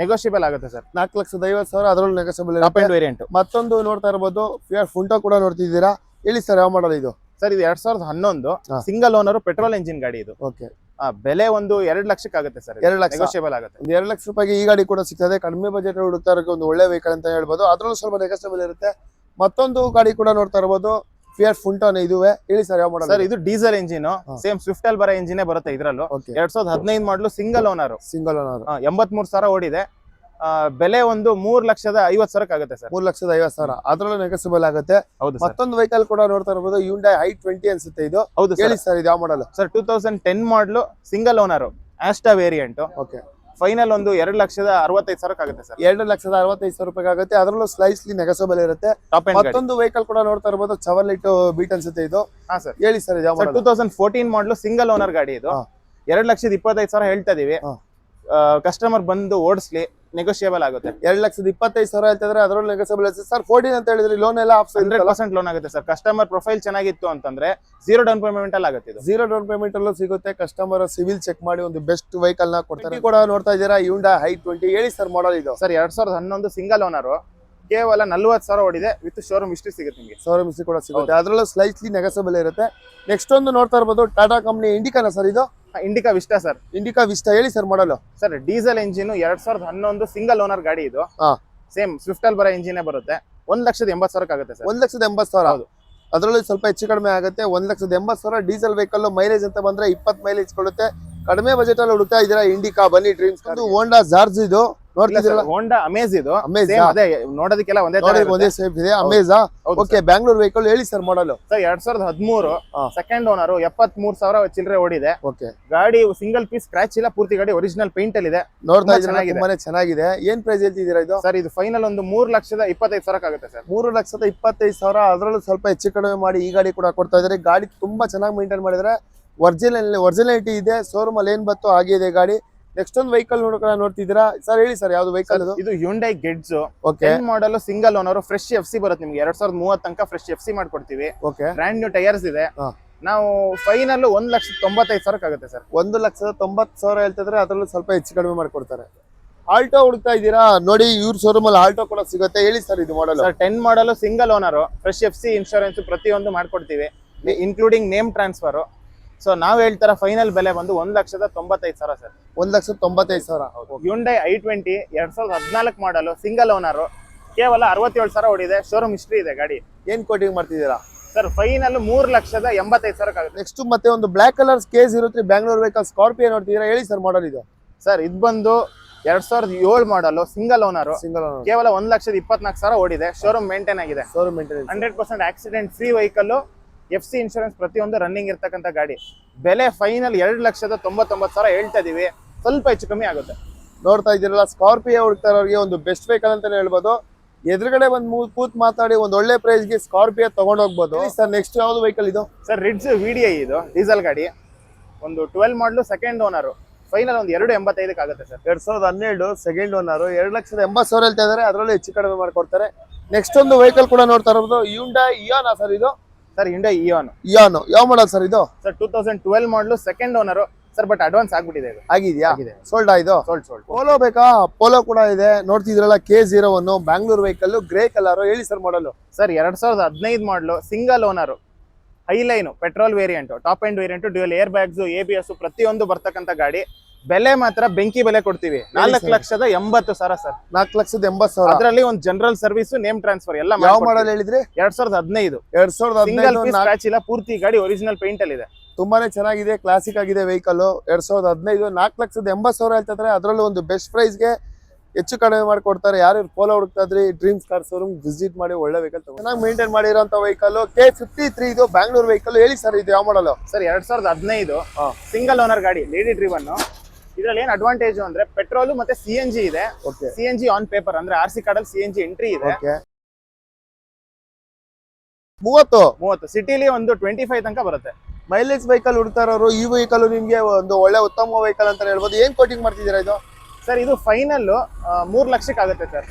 ನೆಗೋಷಿಯಬಲ್ ಆಗುತ್ತೆ ಸರ್. 4,50,000 ಅದರಲ್ಲೂ ನೆಗೋಷಿಯಬಲ್. Top end variant. ಮತ್ತೊಂದು ನೋಡ್ತಾ ಇರಬಹುದು, ಫಿಯಟ್ ಫುಂಟೋ ಕೂಡ ನೋಡ್ತಿದ್ದೀರಾ. ಹೇಳಿ ಸರ್ ಯಾವ ಮಾಡಲ್ ಇದು? ಸರ್ ಇದು 2011 ಸಿಂಗಲ್ ಓನರ್, ಪೆಟ್ರೋಲ್ ಇಂಜಿನ್ ಗಾಡಿ ಇದು. ಓಕೆ ಬೆಲೆ ಒಂದು 2 ಲಕ್ಷಕ್ಕೆ ಆಗುತ್ತೆ ಸರ್. 2 ಲಕ್ಷ ನೆಗೋಷಿಯಬಲ್ ಆಗುತ್ತೆ. 2 ಲಕ್ಷ ರೂಪಾಯಿಗೆ ಈ ಗಾಡಿ ಕೂಡ ಸಿಗ್ತದೆ. ಕಡಿಮೆ ಬಜೆಟ್ ಹುಡುಕ್ತಾ ಇರೋಕೆ ಒಂದು ಒಳ್ಳೆ ವೆಹಿಕಲ್ ಅಂತ ಹೇಳ್ಬೋದು. ಅದರಲ್ಲೂ ಸ್ವಲ್ಪ ನೆಗೋಷಿಯಬಲ್ ಇರುತ್ತೆ. ಮತ್ತೊಂದು ಗಾಡಿ ಕೂಡ ನೋಡ್ತಾ ಇರಬಹುದು, ಫಿಯಟ್ ಫುಂಟೋನೆ ಇದುವೆ. ಹೇಳಿ ಸರ್ ಯಾವ ಮಾಡಲ್? ಸರ್ ಇದು ಡೀಸೆಲ್ ಇಂಜಿನ್, ಸೇಮ್ ಸ್ವಿಫ್ಟ್ ಅಲ್ಲಿ ಬರೋ ಇಂಜಿನ್ ಬರುತ್ತೆ ಇದ್ರಲ್ಲೂ. 2015 ಮಾಡಲು, ಸಿಂಗಲ್ ಓನರ್, 83,000 ಓಡಿದೆ. ಬೆಲೆ ಒಂದು 3,50,000 ಆಗುತ್ತೆ ಸರ್. 3,50,000 ಅದರಲ್ಲೂ ನೆಗೋಷಿಯಬಲ್ ಆಗುತ್ತೆ. ಮತ್ತೊಂದು ವೆಹಿಕಲ್ ಕೂಡ ನೋಡ್ತಾ ಇರಬಹುದು, Hyundai i20 ಅನ್ಸುತ್ತೆ ಇದು. ಹೌದು. ಹೇಳಿ ಸರ್ ಇದು ಯಾವ ಮಾಡಲ್? ಸರ್ 2010 ಮಾಡಲು, single owner, Asta variant. Okay final ಒಂದು 2,65,000 ಆಗುತ್ತೆ ಸರ್. 2,65,000 ರೂಪಾಯಿ ಆಗುತ್ತೆ. ಅದರಲ್ಲೂ ಸ್ಲೈಸ್ಲಿ ನೆಗೋಷಿಯಬಲ್ ಇರುತ್ತೆ. ಮತ್ತೊಂದು ವೆಹಿಕಲ್ ಕೂಡ ನೋಡ್ತಾ ಇರಬಹುದು, ಚವರ್ಲೆಟ್ ಬೀಟ್ ಅನ್ಸುತ್ತೆ ಇದು. ಹಾ ಸರ್. ಹೇಳಿ ಸರ್ ಇದು ಯಾವ ಮಾಡಲ್? 2014 ಮಾಡಲು, ಸಿಂಗಲ್ ಓನರ್ ಗಾಡಿ ಇದು. 2,25,000 ಹೇಳ್ತಾ ಇದೀವಿ. ಕಸ್ಟಮರ್ ಬಂದು ಓಡಿಸ್ಲಿ, ನೆಗೋಷಿಯಬಲ್ ಆಗುತ್ತೆ. 2,25,000 ಹೇಳ್ತಿದ್ರೆ ಅದರಲ್ಲೂ ನೆಗೋಷಿಯಬಲ್ ಆಗುತ್ತೆ ಸರ್. 14 ಅಂತ ಹೇಳಿದ್ರೆ ಲೋನ್ ಎಲ್ಲ 100% ಲೋನ್ ಆಗುತ್ತೆ ಸರ್. ಕಸ್ಟಮರ್ ಪ್ರೊಫೈಲ್ ಚೆನ್ನಾಗಿತ್ತು ಅಂತಂದ್ರೆ 0 ಡೌನ್ ಪೇಮೆಂಟ್ ಅಲ್ಲಿ ಆಗುತ್ತೆ. 0 ಡೌನ್ ಪೇಮೆಂಟ್ ಅಲ್ಲೂ ಸಿಗುತ್ತೆ. ಕಸ್ಟಮರ್ ಸಿವಿಲ್ ಚೆಕ್ ಮಾಡಿ ಒಂದು ಬೆಸ್ಟ್ ವೆಹಿಕಲ್ ನ ಕೊಡ್ತಾರೆ. ಕೂಡ ನೋಡ್ತಾ ಇದ್ದೀರಾ, Hyundai i20. ಹೇಳಿ ಸರ್ ಮಾಡಲ್ ಇದು? ಸರ್ 2011 ಸಿಂಗಲ್ ಓನರ್, ಕೇವಲ 40,000 ಓಡಿದೆ. ವಿತ್ ಶೋರೂಮ್ ಹಿಸ್ಟ್ರಿ ಸಿಗುತ್ತೆ ನಿಮಗೆ. ಶೋರೂಮ್ ಹಿಸ್ಟ್ರಿ ಕೂಡ ಸಿಗುತ್ತೆ. ಅದರಲ್ಲೂ ಸ್ಲೈಸ್ಲಿ ನೆಗೋಷಿಯಬಲ್ ಇರುತ್ತೆ. ನೆಕ್ಸ್ಟ್ ಒಂದು ನೋಡ್ತಾ ಇರಬಹುದು, ಟಾಟಾ ಕಂಪನಿ ಇಂಡಿಕಾನ ಸರ್ ಇದು? Indica Vista sir. Indica Vista. ಹೇಳಿ sir model? Sir diesel engine, 2011 single owner ಗಾಡಿ ಇದು. ಸೇಮ್ ಸ್ವಿಫ್ಟ್ ಅಲ್ಲಿ ಬರೋ ಇಂಜಿನ್ ಬರುತ್ತೆ. 1,80,000 ಆಗುತ್ತೆ ಸರ್. 1,80,000 ಅದರಲ್ಲೂ ಸ್ವಲ್ಪ ಹೆಚ್ಚು ಕಡಿಮೆ ಆಗುತ್ತೆ. 1,80,000 ಡೀಸೆಲ್ ವೆಹಿಕಲ್. ಮೈಲೇಜ್ ಅಂತ ಬಂದ್ರೆ 20 ಮೈಲೇಜ್ ಕೊಡುತ್ತೆ. ಕಡಿಮೆ ಬಜೆಟ್ ಅಲ್ಲಿ ಹುಡುಕ್ತಾ ಇದ್ದೀರಾ, ಇಂಡಿಕಾ ಬನ್ನಿ. ಡ್ರೀಮ್ಸ್ ಹೋಂಡಾ ಜಾರ್ಜ್ ಇದು ನೋಡ್ತಿದ್ದೀರಾ? ಹೋಂಡಾ ಅಮೇಜ್ ಇದು. ಅದೇ ನೋಡೋದಕ್ಕೆಲ್ಲ ಒಂದೇ ಸೇಫ್ ಇದೆ. ಅಮೇಜಾ. Okay Bangalore vehicle. ಹೇಳಿ sir model? Sir 2013 second owner, 73,000 ಚಿಲ್ಲರೆ ಓಡಿದೆ. ಓಕೆ ಗಾಡಿ ಸಿಂಗಲ್ ಪೀಸ್ ಸ್ಕ್ರಾಚ್ ಇಲ್ಲ, ಪೂರ್ತಿ ಗಾಡಿ ಒರಿಜಿನಲ್ ಪೇಂಟ್ ಅಲ್ಲಿ ಇದೆ. ನೋಡ್ತಾ ಇದ್ದೀರಾ, ತುಂಬಾನೇ ಚೆನ್ನಾಗಿದೆ. ಏನ್ ಪ್ರೈಸ್ ಹೇಳ್ತಿದ್ದೀರಾ ಇದು? ಸರ್ ಇದು ಫೈನಲ್ ಒಂದು 3,25,000 ಆಗುತ್ತೆ ಸರ್. 3,25,000 ಅದರಲ್ಲೂ ಸ್ವಲ್ಪ ಹೆಚ್ಚು ಕಡಿಮೆ ಮಾಡಿ ಈ ಗಾಡಿ ಕೂಡ ಕೊಡ್ತಾ ಇದ್ದಾರೆ. ಗಾಡಿ ತುಂಬಾ ಚೆನ್ನಾಗಿ ಮೇಂಟೈನ್ ಮಾಡಿದ್ರೆ, ಒರಿಜಿನಾಲಿಟಿ ಇದೆ. ಶೋರೂಮ್ ಅಲ್ಲಿ ಏನ್ ಬತ್ತು ಹಾಗೆ ಇದೆ ಗಾಡಿ. ನೆಕ್ಸ್ಟ್ ಒಂದು ವೆಹಿಕಲ್ ನೋಡ್ತಿದ್ದೀರಾ ಸರ್? ಹೇಳಿ ಸರ್ ಯಾವ್ದು ವೆಹಿಕಲ್ ಇದು? Hyundai Getz. Okay model, single owner, fresh FC ಬರುತ್ತೆ ನಿಮ್ಗೆ. 2030 ತನಕ ಫ್ರೆಶ್ FC ಮಾಡ್ಕೊಡ್ತೀವಿ. ಓಕೆ ಬ್ರ್ಯಾಂಡ್ ನ್ಯೂ ಟೈರ್ಸ್ ಇದೆ. ನಾವು ಫೈನಲ್ 1,90,000 ಆಗುತ್ತೆ ಸರ್. 1,90,000 ಹೇಳ್ತಿದ್ರೆ ಅದರಲ್ಲೂ ಸ್ವಲ್ಪ ಹೆಚ್ಚು ಕಡಿಮೆ ಮಾಡ್ಕೊಡ್ತಾರೆ. ಆಲ್ಟೋ ಹುಡುಕ್ತಾ ಇದ್ದೀರಾ ನೋಡಿ, ಇವ್ರ ಶೋರೂಮ್ ಅಲ್ಲಿ ಆಲ್ಟೋ ಕೂಡ ಸಿಗುತ್ತೆ. ಹೇಳಿ ಸರ್ ಇದು model? Sir 10 model, single owner, fresh FC insurance ಪ್ರತಿಯೊಂದು ಮಾಡ್ಕೊಡ್ತೀವಿ, ಇನ್ಕ್ಲೂಡಿಂಗ್ ನೇಮ್ ಟ್ರಾನ್ಸ್ಫರ್. ಸೊ ನಾವ್ ಹೇಳ್ತಾರ ಫೈನಲ್ ಬೆಲೆ ಬಂದು 1,95,000 ಸರ್. 1,95,000. Hyundai i20 2014 ಮಾಡಲು ಸಿಂಗಲ್ ಓನರ್, ಕೇವಲ 67,000 ಓಡಿದೆ. ಶೋರೂಮ್ ಹಿಸ್ಟ್ರಿ ಇದೆ ಗಾಡಿ. ಏನ್ ಕೋಟಿಂಗ್ ಮಾಡ್ತಿದ್ದೀರಾ ಸರ್ ಫೈನಲ್ 3,85,000 ಆಗುತ್ತೆ. ನೆಕ್ಸ್ಟ್ ಮತ್ತೆ ಒಂದು black colour K03 Bangalore vehicle Scorpio ನೋಡ್ತಿದ್ದೀರಾ, ಹೇಳಿ ಸರ್ ಮಾಡಲ್ ಇದು. ಸರ್ ಇದು ಬಂದು 2007 ಮಾಡಲು ಸಿಂಗಲ್ ಓನರ್, ಸಿಂಗಲ್ ಕೇವಲ 1,24,000 ಓಡಿದೆ. ಶೋರೂಮ್ ಮೇಂಟೈನ್ ಆಗಿದೆ. Showroom maintenance 100% accident free vehicle, FC insurance ಪ್ರತಿಯೊಂದು ರನ್ನಿಂಗ್ ಇರ್ತಕ್ಕಂಥ ಗಾಡಿ. ಬೆಲೆ ಫೈನಲ್ 2,99,000 ಹೇಳ್ತಾ ಇದೀವಿ. ಸ್ವಲ್ಪ ಹೆಚ್ಚು ಕಮ್ಮಿ ಆಗುತ್ತೆ. ನೋಡ್ತಾ ಇದ್ದೀರಲ್ಲ, ಸ್ಕಾರ್ಪಿಯೋ ಹುಡುಕ್ತಾ ಇರೋರಿಗೆ ಒಂದು ಬೆಸ್ಟ್ ವೆಹಿಕಲ್ ಅಂತಾನೆ ಹೇಳ್ಬೋದು. ಎದುರುಗಡೆ ಒಂದು ಕೂತ್ ಮಾತಾಡಿ ಒಂದು ಒಳ್ಳೆ ಪ್ರೈಸ್ಗೆ ಸ್ಕಾರ್ಪಿಯೋ ತಗೊಂಡು ಹೋಗ್ಬೋದು. ಸರ್ ನೆಕ್ಸ್ಟ್ ಯಾವ್ದು ವೆಹಿಕಲ್ ಇದು? ಸರ್ ರಿಡ್ಸ್ VDI ಇದು ಡೀಸೆಲ್ ಗಾಡಿ, ಒಂದು 12 ಮಾಡಲು ಸೆಕೆಂಡ್ ಓನರ್. ಫೈನಲ್ ಒಂದು 2,85,000 ಆಗುತ್ತೆ ಸರ್. 2012 ಸೆಕೆಂಡ್ ಓನರ್, 2,80,000 ಹೇಳ್ತಾ ಇದಾರೆ. ಅದರಲ್ಲೂ ಹೆಚ್ಚು ಕಡಿಮೆ ಮಾಡ್ಕೊಡ್ತಾರೆ. ನೆಕ್ಸ್ಟ್ ಒಂದು ವೆಹಿಕಲ್ ಕೂಡ ನೋಡ್ತಾ ಇರೋದು Hyundai Eon ಸರ್ ಇದು. ಸರ್ Hyundai Eon ಯಾವ ಮಾಡಲ್ ಸರ್ ಇದು? ಸರ್ 2012 ಮಾಡಲು second owner sir, but advance ಆಗ್ಬಿಟ್ಟಿದೆ ಇದು. ಆಗಿದ್ಯಾ? ಆಗಿದೆ. ಸೋಲ್ಡ್ ಇದು? ಸೋಲ್ಡ್. ಪೋಲೋ ಬೇಕಾ? ಪೋಲೋ ಕೂಡ ಇದೆ. ನೋಡ್ತಿದ್ರಲ್ಲ K01 Bangalore vehicle, grey colour. ಹೇಳಿ ಸರ್ ಮಾಡಲು. ಸರ್ 2015 ಮಾಡಲು single owner, highline petrol variant, top end variant, dual air bags, ABS ಪ್ರತಿಯೊಂದು ಬರ್ತಕ್ಕಂಥ ಗಾಡಿ. ಬೆಲೆ ಮಾತ್ರ ಬೆಂಕಿ ಬೆಲೆ ಕೊಡ್ತೀವಿ. 4,80,000 ಸರ್. 4,80,000. ಅದರಲ್ಲಿ ಒಂದು ಜನರಲ್ ಸರ್ವಿಸ್, ನೇಮ್ ಟ್ರಾನ್ಸ್ಫರ್ ಎಲ್ಲ. ಯಾವ ಮಾಡಲ್ ಹೇಳಿದ್ರಿ? 2015. 2015 ಸ್ಕ್ರಾಚ್ ಇಲ್ಲ, ಪೂರ್ತಿ ಗಾಡಿ ಒರಿಜಿನಲ್ ಪೇಂಟ್ ಅಲ್ಲಿ ಇದೆ. ತುಂಬಾನೇ ಚೆನ್ನಾಗಿದೆ, ಕ್ಲಾಸಿಕ್ ಆಗಿದೆ ವೆಹಿಕಲ್. 2015 4,80,000 ಹೇಳ್ತಿದ್ರೆ. ಅದರಲ್ಲೂ ಒಂದು ಬೆಸ್ಟ್ ಪ್ರೈಸ್ಗೆ ಹೆಚ್ಚು ಕಡಿಮೆ ಮಾಡಿಕೊಡ್ತಾರೆ. ಯಾರು ಪೋಲೋ ಹುಡುಕ್ತಾ ಇದ್ರಿ, ಡ್ರೀಮ್ಸ್ ಕಾರ್ ಶೋರೂಮ್ ವಿಸಿಟ್ ಮಾಡಿ, ಒಳ್ಳೆ ವೆಹಿಕಲ್ ಚೆನ್ನಾಗಿ ಮೇಂಟೈನ್ ಮಾಡಿರೋಂಥ ವೆಹಿಕಲ್. K53 ಇದು ಬ್ಯಾಂಗ್ಳೂರ್ ವೆಹಿಕಲ್. ಹೇಳಿ ಸರ್ ಇದು ಯಾವ ಮಾಡಲ್? ಸರ್ 2015 ಸಿಂಗಲ್ ಓನರ್ ಗಾಡಿ, ಲೇಡಿ ಡ್ರಿವನ್. ಇದ್ರಲ್ಲಿ ಏನ್ ಅಡ್ವಾಂಟೇಜ್ ಅಂದ್ರೆ ಪೆಟ್ರೋಲ್ ಮತ್ತೆ CNG ಇದೆ. CNG ಆನ್ ಪೇಪರ್ ಅಂದ್ರೆ RC ಕಾರ್ಡ್ CNG ಎಂಟ್ರಿ ಇದೆ. 30 ಸಿಟಿಲಿ ಒಂದು 25 ತನಕ ಬರುತ್ತೆ. ಮೈಲೇಜ್ ವೆಹಿಕಲ್ ಹುಡುಕ್ತಾ ಇರೋರು ಈ ವೆಹಿಕಲ್ ನಿಮ್ಗೆ ಒಂದು ಒಳ್ಳೆ ಉತ್ತಮ ವೆಹಿಕಲ್ ಅಂತ ಹೇಳ್ಬೋದು. ಏನ್ ಕೋಟಿಂಗ್ ಮಾಡ್ತಿದ್ದೀರಾ ಇದು? ಸರ್ ಇದು ಫೈನಲ್ 3 ಲಕ್ಷಕ್ಕೆ ಆಗುತ್ತೆ ಸರ್.